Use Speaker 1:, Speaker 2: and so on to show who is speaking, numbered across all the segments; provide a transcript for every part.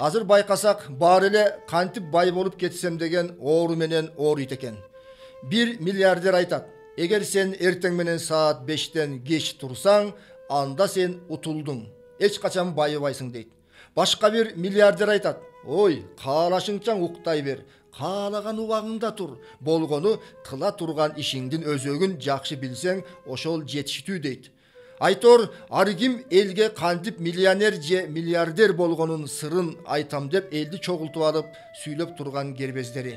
Speaker 1: Азыр байкасак, бар эле кантип бай болуп кетсем деген оору менен ооруйт экен. 1 миллиардер айтат: эгер сен эртең менен саат 5-тен кеч турсаң, анда сен утулдуң. Эч качан байыбайсың дейт. Башка бир миллиардер айтат: ой, каалашыңчаң уктай бер. Каалаган убагыңда тур. Болгону кыла турган ишиңдин өзөгүн жакшы билсең, ошол жетиштүү дейт. Айтор, ар ким элге кантип миллионер же миллиардер болгонун сырын айтам деп элди чогултуп алып сүйлөп турган кербездери.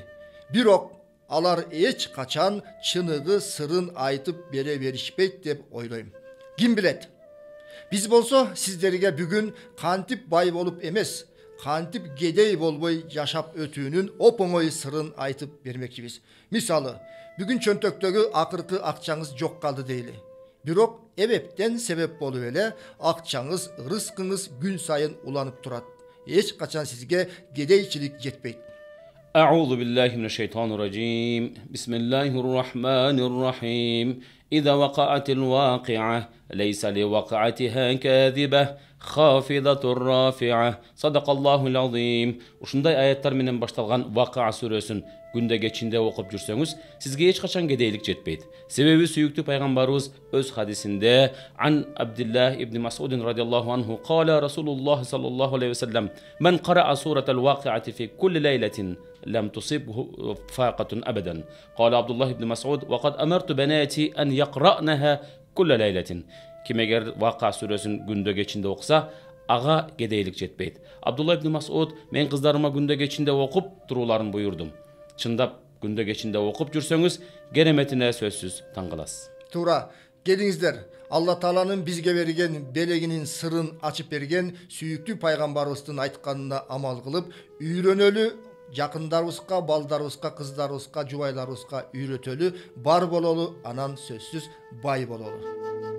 Speaker 1: Бирок алар эч качан чыныгы сырын айтып бере беришпейт деп ойлойм. Ким билет? Биз болсо сиздерге бүгүн кантип бай болуп эмес, кантип кедей болбой жашап өтүүнүн оп-оңой сырын айтып бермекчибиз. Мисалы, бүгүн чөнтөктөгү акыркы акчаңыз жок калды дейли. Бирок эбептен себеп болуп эле акчаңыз, рызкыңыз күн сайын уланып турат. Эч качан сизге кедейчилик жетпейт.
Speaker 2: أعوذ بالله من الشيطان الرجيم بسم الله الرحمن الرحيم إذا وقعت الواقعة ليس لوقعتها كاذبة خافضة رافعة صدق الله العظيم. Ушундай аяттар менен башталган Вакыа сүрөсүн күндө кечинде окуп жүрсөңүз, сизге эч качан кедейлик жетпейт. Себеби сүйүктүү пайгамбарыбыз өз хадисинде ан Абдуллах ибн Мас'уд радиаллаху анху قال رسول الله صلى الله عليه وسلم من قرأ سورة الواقعة في كل ليلة لم تصبه فاقة أبدا. قال عبد الله بن مسعود وقد أمرت بناتي أن يقرأنها كل ليلة. Kim eğer Vaka süresini günde geçinde okusa, ağa gedeylik jetpeyt. Abdullah ibn Mas'ud, men kızlarıma günde geçinde okup durularını buyurdum. Çındap günde geçinde okup jursöңүз, geremetine sözsüz tаңкаласыз.
Speaker 1: Тура, келиңиздер. Алла Тааланын бизге берген белегинин сырын ачып берген сүйүктүү пайгамбарыбыздын айтканына амал кылып, үйрөнөлү, жакындарыбызга, балдарыбызга, кыздарыбызга, жубайларыбызга үйрөтөлү, бар бололу, анан сөзсүз бай бололу.